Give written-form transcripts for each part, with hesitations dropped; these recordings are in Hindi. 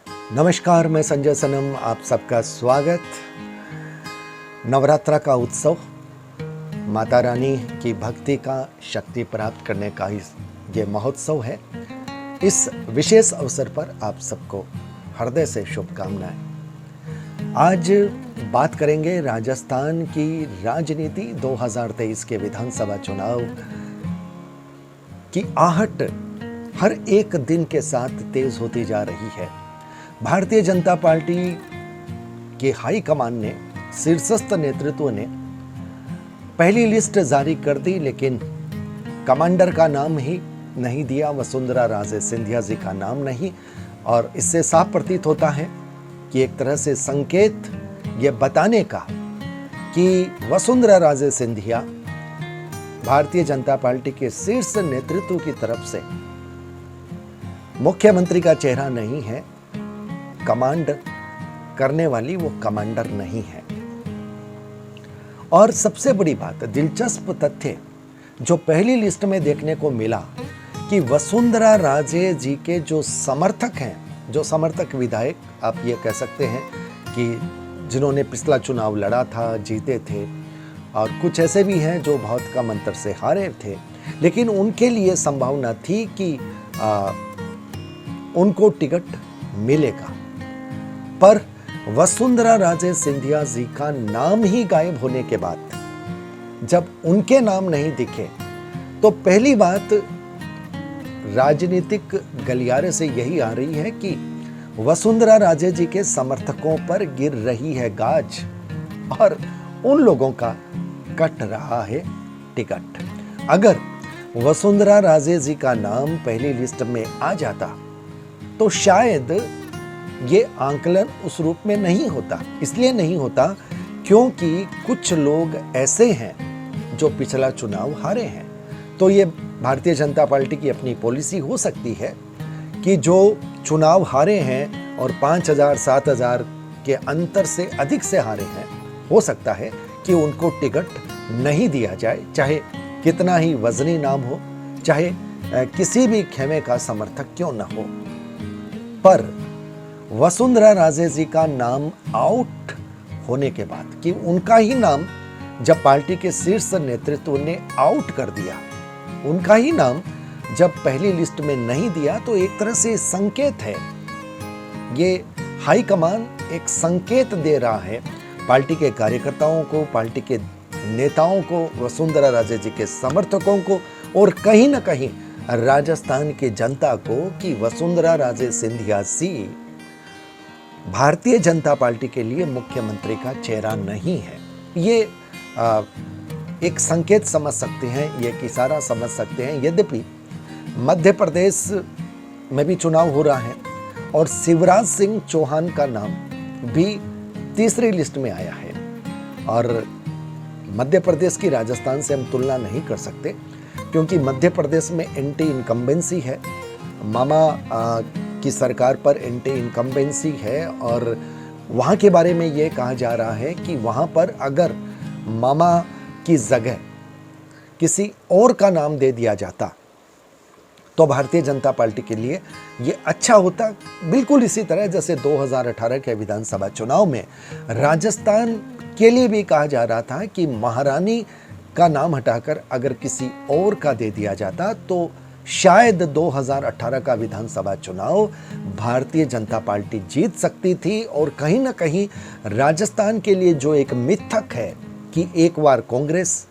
नमस्कार, मैं संजय सनम, आप सबका स्वागत। नवरात्रा का उत्सव, माता रानी की भक्ति का शक्ति प्राप्त करने का ये महोत्सव है। इस विशेष अवसर पर आप सबको हृदय से शुभकामनाएं। आज बात करेंगे राजस्थान की राजनीति। 2023 के विधानसभा चुनाव की आहट हर एक दिन के साथ तेज होती जा रही है। भारतीय जनता पार्टी के हाईकमान ने, शीर्षस्थ नेतृत्व ने पहली लिस्ट जारी कर दी, लेकिन कमांडर का नाम ही नहीं दिया, वसुंधरा राजे सिंधिया जी का नाम नहीं। और इससे साफ प्रतीत होता है कि एक तरह से संकेत ये बताने का कि वसुंधरा राजे सिंधिया भारतीय जनता पार्टी के शीर्ष नेतृत्व की तरफ से मुख्यमंत्री का चेहरा नहीं है, कमांड करने वाली वो कमांडर नहीं है। और सबसे बड़ी बात, दिलचस्प तथ्य जो पहली लिस्ट में देखने को मिला कि वसुंधरा राजे जी के जो समर्थक हैं, जो समर्थक विधायक आप ये कह सकते हैं कि जिन्होंने पिछला चुनाव लड़ा था, जीते थे, और कुछ ऐसे भी हैं जो बहुत कम अंतर से हारे थे, लेकिन उनके लिए संभावना थी कि उनको टिकट मिलेगा। पर वसुंधरा राजे सिंधिया जी का नाम ही गायब होने के बाद जब उनके नाम नहीं दिखे तो पहली बात राजनीतिक गलियारे से यही आ रही है कि वसुंधरा राजे जी के समर्थकों पर गिर रही है गाज और उन लोगों का कट रहा है टिकट। अगर वसुंधरा राजे जी का नाम पहली लिस्ट में आ जाता तो शायद ये आंकलन उस रूप में नहीं होता। इसलिए नहीं होता क्योंकि कुछ लोग ऐसे हैं जो पिछला चुनाव हारे हैं। तो ये भारतीय जनता पार्टी की अपनी पॉलिसी हो सकती है कि जो चुनाव हारे हैं और 5,000 7,000 के अंतर से अधिक से हारे हैं, हो सकता है कि उनको टिकट नहीं दिया जाए, चाहे कितना ही वजनी नाम हो, चाहे किसी भी खेमे का समर्थक क्यों न हो। पर वसुंधरा राजे जी का नाम आउट होने के बाद, कि उनका ही नाम जब पार्टी के शीर्ष नेतृत्व ने आउट कर दिया, उनका ही नाम जब पहली लिस्ट में नहीं दिया, तो एक तरह से संकेत है, ये हाईकमान एक संकेत दे रहा है पार्टी के कार्यकर्ताओं को, पार्टी के नेताओं को, वसुंधरा राजे जी के समर्थकों को और कहीं ना कहीं राजस्थान की जनता को कि वसुंधरा राजे सिंधिया जी भारतीय जनता पार्टी के लिए मुख्यमंत्री का चेहरा नहीं है। ये एक संकेत समझ सकते हैं, ये एक इशारा समझ सकते हैं। यद्यपि मध्य प्रदेश में भी चुनाव हो रहा है और शिवराज सिंह चौहान का नाम भी तीसरी लिस्ट में आया है, और मध्य प्रदेश की राजस्थान से हम तुलना नहीं कर सकते क्योंकि मध्य प्रदेश में एंटी इनकम्बेंसी है, मामा की सरकार पर एंटी इनकम्बेंसी है, और वहाँ के बारे में ये कहा जा रहा है कि वहाँ पर अगर मामा की जगह किसी और का नाम दे दिया जाता तो भारतीय जनता पार्टी के लिए ये अच्छा होता। बिल्कुल इसी तरह जैसे 2018 के विधानसभा चुनाव में राजस्थान के लिए भी कहा जा रहा था कि महारानी का नाम हटाकर अगर किसी और का दे दिया जाता तो शायद 2018 का विधानसभा चुनाव भारतीय जनता पार्टी जीत सकती थी। और कहीं ना कहीं राजस्थान के लिए जो एक मिथक है कि एक बार कांग्रेस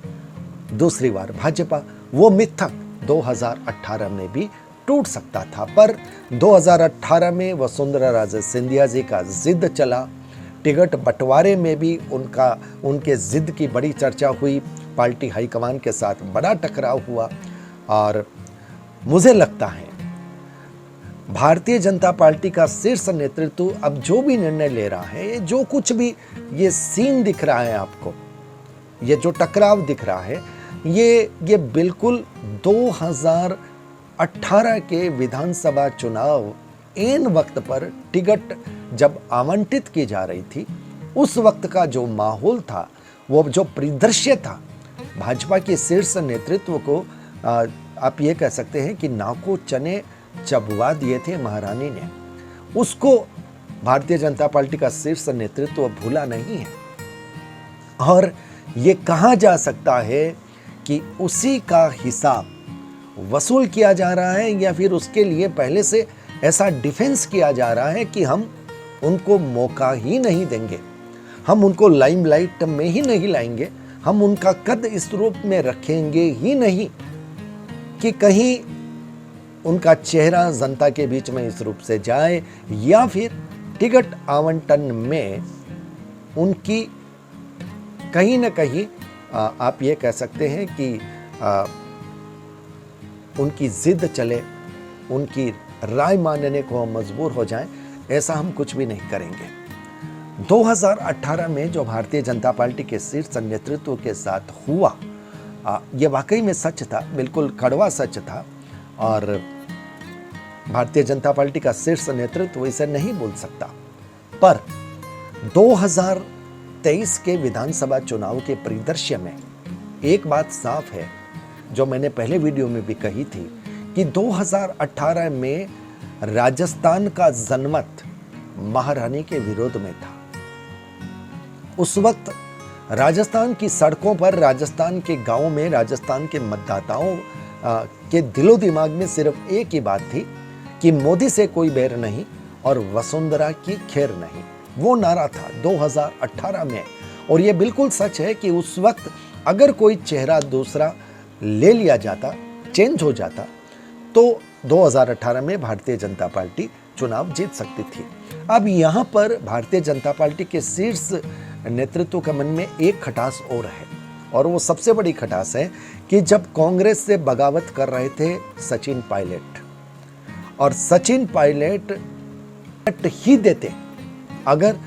दूसरी बार भाजपा, वो मिथक 2018 में भी टूट सकता था। पर 2018 में वसुंधरा राजे सिंधिया जी का जिद चला, टिकट बंटवारे में भी उनके जिद की बड़ी चर्चा हुई, पार्टी हाईकमान के साथ बड़ा टकराव हुआ। और मुझे लगता है भारतीय जनता पार्टी का शीर्ष नेतृत्व अब जो भी निर्णय ले रहा है, जो कुछ भी ये सीन दिख रहा है आपको, ये जो टकराव दिख रहा है, ये बिल्कुल 2018 के विधानसभा चुनाव ऐन वक्त पर टिकट जब आवंटित की जा रही थी, उस वक्त का जो माहौल था, वो जो परिदृश्य था, भाजपा के शीर्ष नेतृत्व को आप ये कह सकते हैं कि नाको चने चबवा दिए थे महारानी ने। उसको भारतीय जनता पार्टी का शीर्ष नेतृत्व भूला नहीं है, और ये कहा जा सकता है कि उसी का हिसाब वसूल किया जा रहा है, या फिर उसके लिए पहले से ऐसा डिफेंस किया जा रहा है कि हम उनको मौका ही नहीं देंगे, हम उनको लाइमलाइट में ही नहीं लाएंगे, हम उनका कद इस रूप में रखेंगे ही नहीं कि कहीं उनका चेहरा जनता के बीच में इस रूप से जाए, या फिर टिकट आवंटन में उनकी कहीं ना कहीं आप ये कह सकते हैं कि उनकी जिद चले, उनकी राय मानने को हम मजबूर हो जाएं। ऐसा हम कुछ भी नहीं करेंगे। 2018 में जो भारतीय जनता पार्टी के शीर्ष नेतृत्व के साथ हुआ, ये वाकई में सच था, बिल्कुल कड़वा सच था, और भारतीय जनता पार्टी का शीर्ष नेतृत्व इसे नहीं बोल सकता। पर 2023 के विधानसभा चुनाव के परिदृश्य में एक बात साफ है, जो मैंने पहले वीडियो में भी कही थी, कि 2018 में राजस्थान का जनमत महारानी के विरोध में था। उस वक्त राजस्थान की सड़कों पर, राजस्थान के गांवों में, राजस्थान के मतदाताओं के दिलो दिमाग में सिर्फ एक ही बात थी कि मोदी से कोई बैर नहीं और वसुंधरा की खैर नहीं। वो नारा था 2018 में, और ये बिल्कुल सच है कि उस वक्त अगर कोई चेहरा दूसरा ले लिया जाता, चेंज हो जाता, तो 2018 में भारतीय जनता पार्टी चुनाव जीत सकती थी। अब यहाँ पर भारतीय जनता पार्टी के शीर्ष नेतृत्व के मन में एक खटास और है, और वो सबसे बड़ी खटास है कि जब कांग्रेस से बगावत कर रहे थे सचिन पायलट, और सचिन पायलट ही देते अगर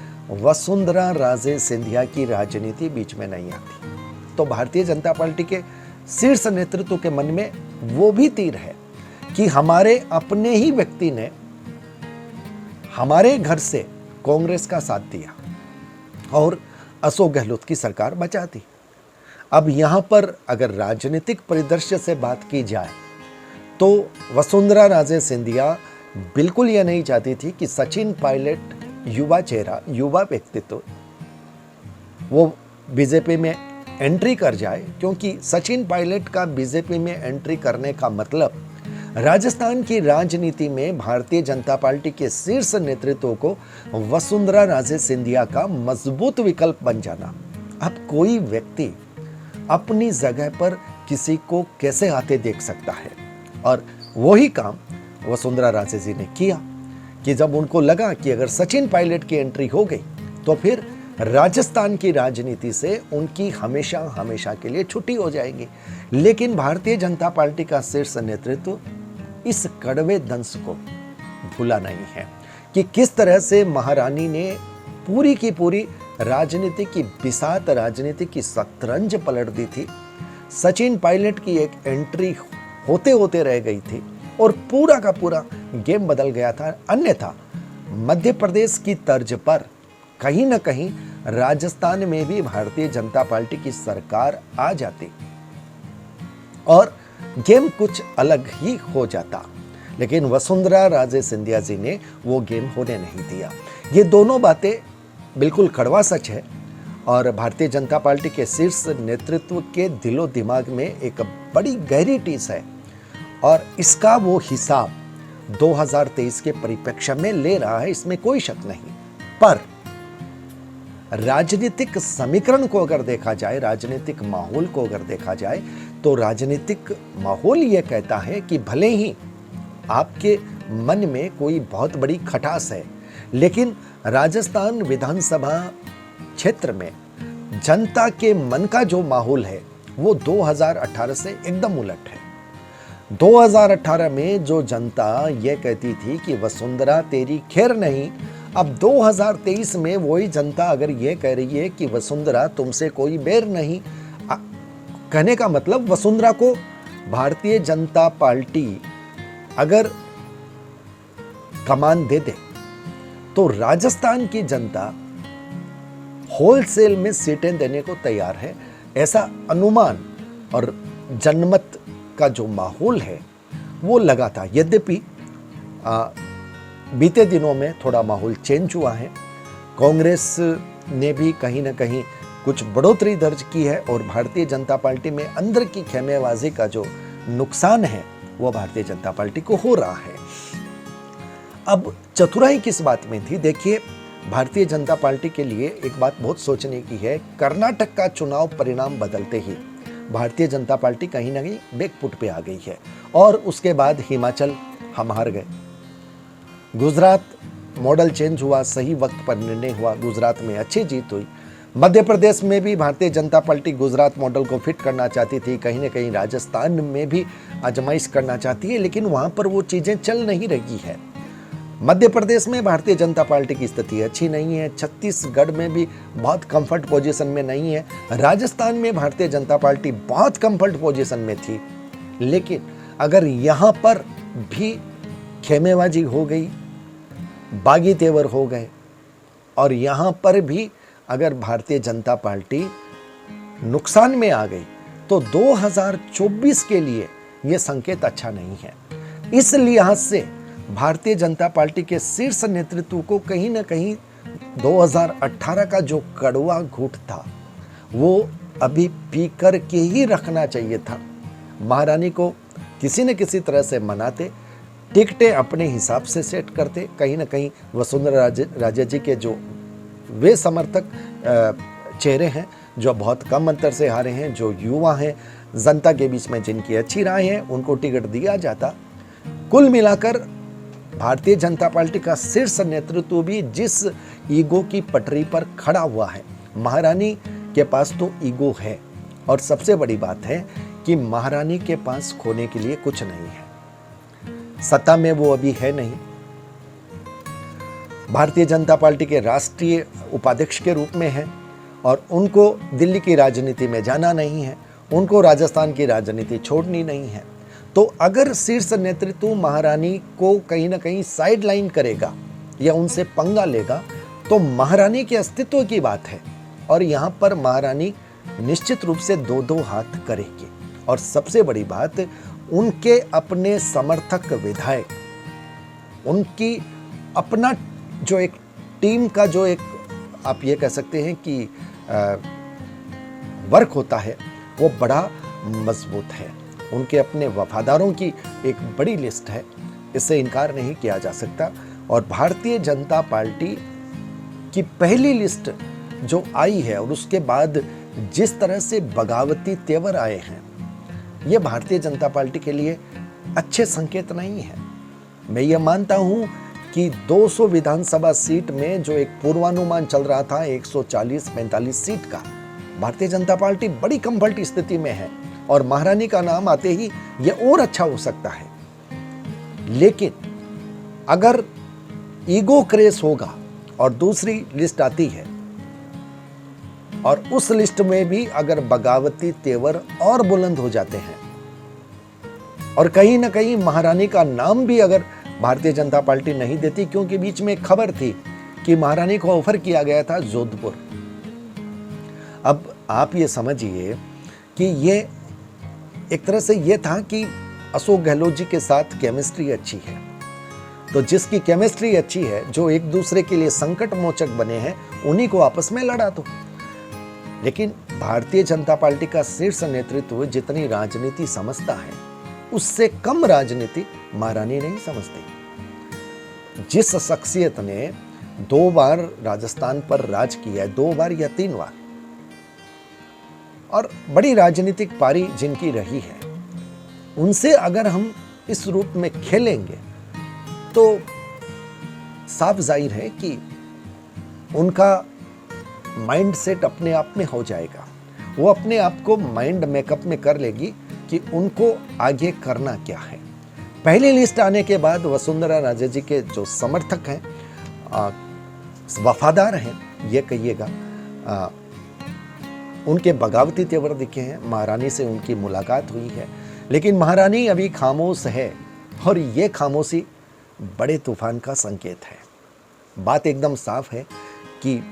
वसुंधरा राजे सिंधिया की राजनीति बीच में नहीं आती, तो भारतीय जनता पार्टी के शीर्ष नेतृत्व के मन में वो भी तीर है कि हमारे अपने ही व्यक्ति ने हमारे घर से कांग्रेस का साथ दिया और अशोक गहलोत की सरकार बचा दी। अब यहां पर अगर राजनीतिक परिदृश्य से बात की जाए, तो वसुंधरा राजे सिंधिया बिल्कुल यह नहीं चाहती थी कि सचिन पायलट युवा चेहरा, युवा व्यक्तित्व वो बीजेपी में एंट्री कर जाए, क्योंकि सचिन पायलट का बीजेपी में एंट्री करने का मतलब राजस्थान की राजनीति में भारतीय जनता पार्टी के शीर्ष नेतृत्व को वसुंधरा राजे सिंधिया का मजबूत विकल्प बन जाना। अब कोई व्यक्ति अपनी जगह पर किसी को कैसे आते देख सकता है, और वही काम वसुंधरा राजे जी ने किया कि जब उनको लगा कि अगर सचिन पायलट की एंट्री हो गई तो फिर राजस्थान की राजनीति से उनकी हमेशा हमेशा के लिए छुट्टी हो जाएगी। लेकिन भारतीय जनता पार्टी का शीर्ष नेतृत्व इस कड़वे दंश को भूला नहीं है कि किस तरह से महारानी ने पूरी की पूरी राजनीति की बिसात, राजनीति की शतरंज पलट दी थी। सचिन पायलट की एक एंट्री होते होते रह गई थी और पूरा का पूरा गेम बदल गया था। अन्यथा मध्य प्रदेश की तर्ज पर कहीं ना कहीं राजस्थान में भी भारतीय जनता पार्टी की सरकार आ जाती और गेम कुछ अलग ही हो जाता। लेकिन वसुंधरा राजे सिंधिया जी ने वो गेम होने नहीं दिया। ये दोनों बातें बिल्कुल कड़वा सच है, और भारतीय जनता पार्टी के शीर्ष नेतृत्व के दिलो दिमाग में एक बड़ी गहरी टीस है, और इसका वो हिसाब 2023 के परिप्रेक्ष्य में ले रहा है, इसमें कोई शक नहीं। पर राजनीतिक समीकरण को अगर देखा जाए, राजनीतिक माहौल को अगर देखा जाए, तो राजनीतिक माहौल यह कहता है कि भले ही आपके मन में कोई बहुत बड़ी खटास है, लेकिन राजस्थान विधानसभा क्षेत्र में जनता के मन का जो माहौल है वो 2018 से एकदम उलट है। 2018 में जो जनता ये कहती थी कि वसुंधरा तेरी खैर नहीं, अब 2023 में वही जनता अगर ये कह रही है कि वसुंधरा तुमसे कोई बैर नहीं, कहने का मतलब वसुंधरा को भारतीय जनता पार्टी अगर कमान दे दे तो राजस्थान की जनता होलसेल में सीटें देने को तैयार है, ऐसा अनुमान और जनमत का जो माहौल है वो लगा था। यद्यपि बीते दिनों में थोड़ा माहौल चेंज हुआ है। कांग्रेस ने भी कहीं ना कहीं कुछ बढ़ोतरी दर्ज की है और भारतीय जनता पार्टी में अंदर की खेमेबाजी का जो नुकसान है वो भारतीय जनता पार्टी को हो रहा है। अब चतुराई किस बात में थी? देखिए, भारतीय जनता पार्टी के लिए एक बात बहुत सोचने की है। कर्नाटक का चुनाव परिणाम बदलते ही भारतीय जनता पार्टी कहीं ना कहीं बैकफुट पे आ गई है और उसके बाद हिमाचल हम हार गए। गुजरात मॉडल चेंज हुआ, सही वक्त पर निर्णय हुआ, गुजरात में अच्छी जीत हुई। मध्य प्रदेश में भी भारतीय जनता पार्टी गुजरात मॉडल को फिट करना चाहती थी, कहीं ना कहीं राजस्थान में भी आजमाइश करना चाहती है, लेकिन वहां पर वो चीजें चल नहीं रही है। मध्य प्रदेश में भारतीय जनता पार्टी की स्थिति अच्छी नहीं है, छत्तीसगढ़ में भी बहुत कंफर्ट पोजीशन में नहीं है, राजस्थान में भारतीय जनता पार्टी बहुत कंफर्ट पोजीशन में थी। लेकिन अगर यहाँ पर भी खेमेबाजी हो गई, बागी तेवर हो गए और यहाँ पर भी अगर भारतीय जनता पार्टी नुकसान में आ गई तो 2024 के लिए यह संकेत अच्छा नहीं है। इस लिहाज से भारतीय जनता पार्टी के शीर्ष नेतृत्व को कहीं ना कहीं 2018 का जो कड़वा घूंट था वो अभी पी कर के ही रखना चाहिए था। महारानी को किसी न किसी तरह से मनाते, टिकटें अपने हिसाब से सेट करते। कहीं ना कहीं वसुंधरा राजे जी के जो वे समर्थक चेहरे हैं जो बहुत कम अंतर से हारे हैं, जो युवा हैं, जनता के बीच में जिनकी अच्छी राय है, उनको टिकट दिया जाता। कुल मिलाकर भारतीय जनता पार्टी का शीर्ष नेतृत्व भी जिस ईगो की पटरी पर खड़ा हुआ है, महारानी के पास तो ईगो है और सबसे बड़ी बात है कि महारानी के पास खोने के लिए कुछ नहीं है। सत्ता में वो अभी है नहीं, भारतीय जनता पार्टी के राष्ट्रीय उपाध्यक्ष के रूप में है और उनको दिल्ली की राजनीति में जाना नहीं है, उनको राजस्थान की राजनीति छोड़नी नहीं है। तो अगर शीर्ष नेतृत्व महारानी को कहीं ना कहीं साइड लाइन करेगा या उनसे पंगा लेगा तो महारानी के अस्तित्व की बात है और यहाँ पर महारानी निश्चित रूप से दो हाथ करेगी। और सबसे बड़ी बात, उनके अपने समर्थक विधायक, उनकी अपना जो एक टीम का जो एक आप ये कह सकते हैं कि वर्क होता है वो बड़ा मजबूत है। उनके अपने वफादारों की एक बड़ी लिस्ट है, इससे इनकार नहीं किया जा सकता। और भारतीय जनता पार्टी की पहली लिस्ट जो आई है और उसके बाद जिस तरह से बगावती तेवर आए हैं, ये भारतीय जनता पार्टी के लिए अच्छे संकेत नहीं है। मैं ये मानता हूं कि 200 विधानसभा सीट में जो एक पूर्वानुमान चल रहा था 140-45 सीट का, भारतीय जनता पार्टी बड़ी कंफर्ट स्थिति में है और महारानी का नाम आते ही यह और अच्छा हो सकता है। लेकिन अगर ईगो क्रेस होगा और दूसरी लिस्ट आती है और उस लिस्ट में भी अगर बगावती तेवर और बुलंद हो जाते हैं और कहीं ना कहीं महारानी का नाम भी अगर भारतीय जनता पार्टी नहीं देती, क्योंकि बीच में एक खबर थी कि महारानी को ऑफर किया गया था जोधपुर। अब आप ये समझिए कि ये एक तरह से ये था कि अशोक गहलोत जी के साथ केमिस्ट्री अच्छी है, तो जिसकी केमिस्ट्री अच्छी है, जो एक दूसरे के लिए संकट मोचक बने हैं, उन्हीं को आपस में लड़ा दो। लेकिन भारतीय जनता पार्टी का शीर्ष नेतृत्व जितनी राजनीति समझता है उससे कम राजनीति महारानी नहीं समझती। जिस शख्सियत ने 2 बार राजस्थान पर राज किया है, 2 बार या 3 बार, और बड़ी राजनीतिक पारी जिनकी रही है, उनसे अगर हम इस रूप में खेलेंगे तो साफ जाहिर है कि उनका माइंड सेट अपने आप में हो जाएगा। वो अपने आप को माइंड मेकअप में कर लेगी कि उनको आगे करना क्या है। पहली लिस्ट आने के बाद वसुंधरा राजे जी के जो समर्थक हैं, वफादार हैं, ये कहिएगा, उनके बगावती तेवर दिखे हैं। महारानी से उनकी मुलाकात हुई है, लेकिन महारानी अभी खामोश है और ये खामोशी बड़े तूफान का संकेत है। बात एकदम साफ है कि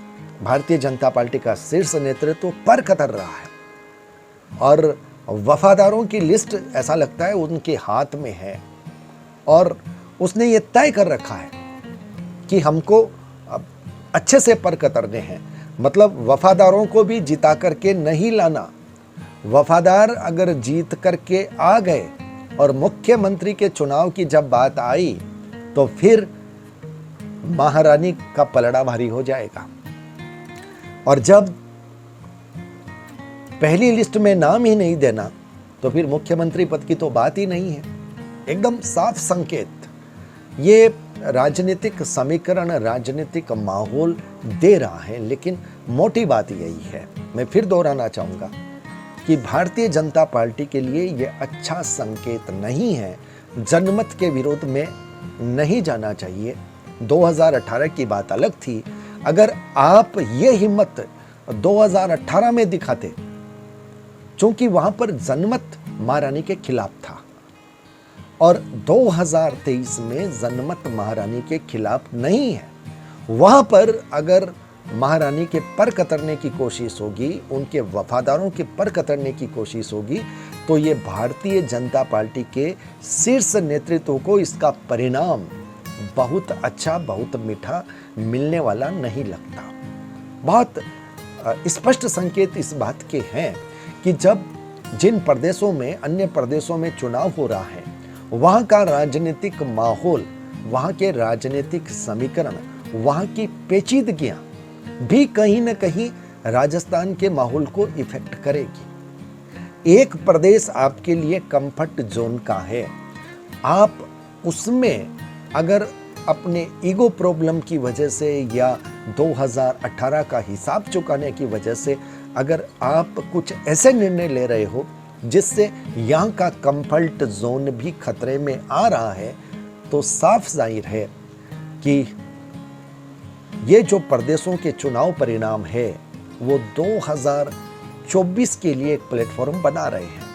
भारतीय जनता पार्टी का शीर्ष नेतृत्व पर कतर रहा है और वफादारों की लिस्ट ऐसा लगता है उनके हाथ में है और उसने ये तय कर रखा है कि हमको अच्छे से पर कतरने हैं, मतलब वफादारों को भी जिता करके नहीं लाना। वफादार अगर जीत करके आ गए और मुख्यमंत्री के चुनाव की जब बात आई तो फिर महारानी का पलड़ा भारी हो जाएगा। और जब पहली लिस्ट में नाम ही नहीं देना तो फिर मुख्यमंत्री पद की तो बात ही नहीं है। एकदम साफ संकेत ये राजनीतिक समीकरण, राजनीतिक माहौल दे रहा है। लेकिन मोटी बात यही है, मैं फिर दोहराना चाहूंगा कि भारतीय जनता पार्टी के लिए यह अच्छा संकेत नहीं है। जनमत के विरोध में नहीं जाना चाहिए। 2018 की बात अलग थी। अगर आप ये हिम्मत 2018 में दिखाते, क्योंकि वहां पर जनमत महारानी के खिलाफ था और 2023 में जनमत महारानी के खिलाफ नहीं है। वहां पर अगर महारानी के पर कतरने की कोशिश होगी, उनके वफादारों के पर कतरने की कोशिश होगी, तो ये भारतीय जनता पार्टी के शीर्ष नेतृत्व को इसका परिणाम बहुत अच्छा, बहुत मीठा मिलने वाला नहीं लगता। बहुत स्पष्ट संकेत इस बात के हैं कि जब जिन प्रदेशों में, अन्य प्रदेशों में चुनाव हो रहा है, वहाँ का राजनीतिक माहौल, वहाँ के राजनीतिक समीकरण, वहाँ की पेचीदगियाँ भी कहीं न कहीं राजस्थान के माहौल को इफेक्ट करेगी। एक प्रदेश आपके लिए कंफर्ट जोन का है, आप उसमें अगर अपने ईगो प्रॉब्लम की वजह से या 2018 का हिसाब चुकाने की वजह से अगर आप कुछ ऐसे निर्णय ले रहे हो जिससे यहाँ का कंफर्ट जोन भी खतरे में आ रहा है, तो साफ जाहिर है कि ये जो प्रदेशों के चुनाव परिणाम है वो 2024 के लिए एक प्लेटफॉर्म बना रहे हैं।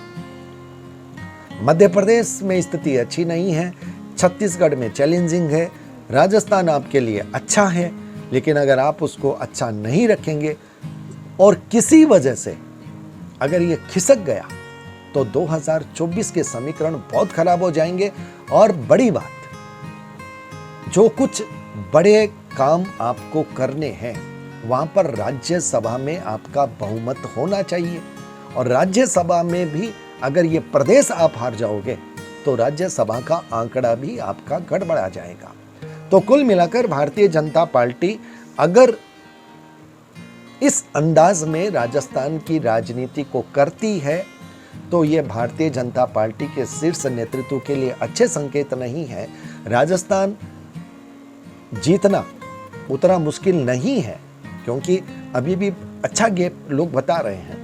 मध्य प्रदेश में स्थिति अच्छी नहीं है, छत्तीसगढ़ में चैलेंजिंग है, राजस्थान आपके लिए अच्छा है, लेकिन अगर आप उसको अच्छा नहीं रखेंगे और किसी वजह से अगर ये खिसक गया तो 2024 के समीकरण बहुत खराब हो जाएंगे। और बड़ी बात, जो कुछ बड़े काम आपको करने हैं वहां पर राज्यसभा में आपका बहुमत होना चाहिए, और राज्यसभा में भी अगर ये प्रदेश आप हार जाओगे तो राज्यसभा का आंकड़ा भी आपका गड़बड़ा जाएगा। तो कुल मिलाकर भारतीय जनता पार्टी अगर इस अंदाज में राजस्थान की राजनीति को करती है तो ये भारतीय जनता पार्टी के शीर्ष नेतृत्व के लिए अच्छे संकेत नहीं है। राजस्थान जीतना उतना मुश्किल नहीं है, क्योंकि अभी भी अच्छा गैप लोग बता रहे हैं,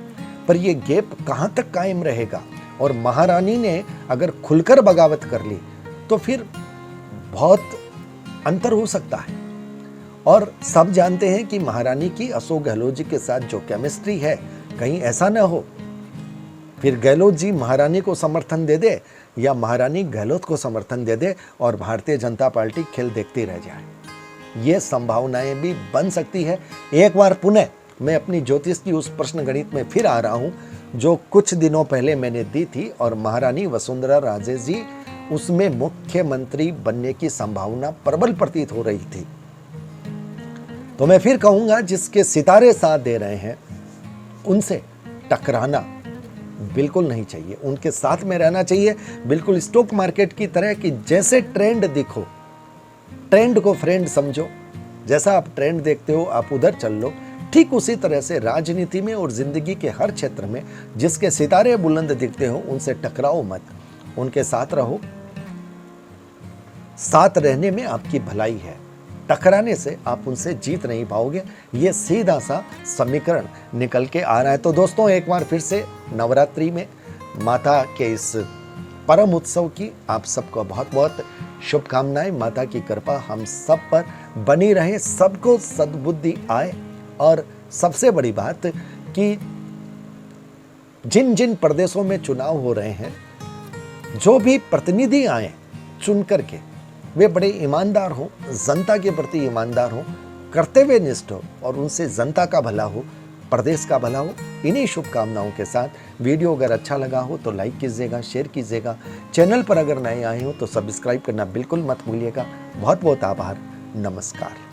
पर ये गैप कहाँ तक कायम रहेगा। और महारानी ने अगर खुलकर बगावत कर ली तो फिर बहुत अंतर हो सकता है। और सब जानते हैं कि महारानी की अशोक गहलोत जी के साथ जो केमिस्ट्री है, कहीं ऐसा ना हो फिर गहलोत जी महारानी को समर्थन दे दे या महारानी गहलोत को समर्थन दे दे और भारतीय जनता पार्टी खेल देखती रह जाए। ये संभावनाएं भी बन सकती है। एक बार पुनः मैं अपनी ज्योतिष की उस प्रश्न गणित में फिर आ रहा हूं जो कुछ दिनों पहले मैंने दी थी, और महारानी वसुंधरा राजे जी उसमें मुख्यमंत्री बनने की संभावना प्रबल प्रतीत हो रही थी। तो मैं फिर कहूंगा, जिसके सितारे साथ दे रहे हैं उनसे टकराना बिल्कुल नहीं चाहिए, उनके साथ में रहना चाहिए। बिल्कुल स्टॉक मार्केट की तरह कि जैसे ट्रेंड दिखो, ट्रेंड को फ्रेंड समझो, जैसा आप ट्रेंड देखते हो आप उधर चल लो। ठीक उसी तरह से राजनीति में और जिंदगी के हर क्षेत्र में जिसके सितारे बुलंद दिखते हो उनसे टकराओ मत, उनके साथ रहो। साथ रहने में आपकी भलाई है, टकराने से आप उनसे जीत नहीं पाओगे। ये सीधा सा समीकरण निकल के आ रहा है। तो दोस्तों, एक बार फिर से नवरात्रि में माता के इस परम उत्सव की आप सबको बहुत बहुत शुभकामनाएं। माता की कृपा हम सब पर बनी रहे, सबको सद्बुद्धि आए। और सबसे बड़ी बात कि जिन जिन प्रदेशों में चुनाव हो रहे हैं, जो भी प्रतिनिधि आए चुन करके, वे बड़े ईमानदार हों, जनता के प्रति ईमानदार हों, कर्तव्यनिष्ठ हो और उनसे जनता का भला हो, प्रदेश का भला हो। इन्हीं शुभकामनाओं के साथ वीडियो अगर अच्छा लगा हो तो लाइक कीजिएगा, शेयर कीजिएगा। चैनल पर अगर नए आए हो तो सब्सक्राइब करना बिल्कुल मत भूलिएगा। बहुत बहुत आभार। नमस्कार।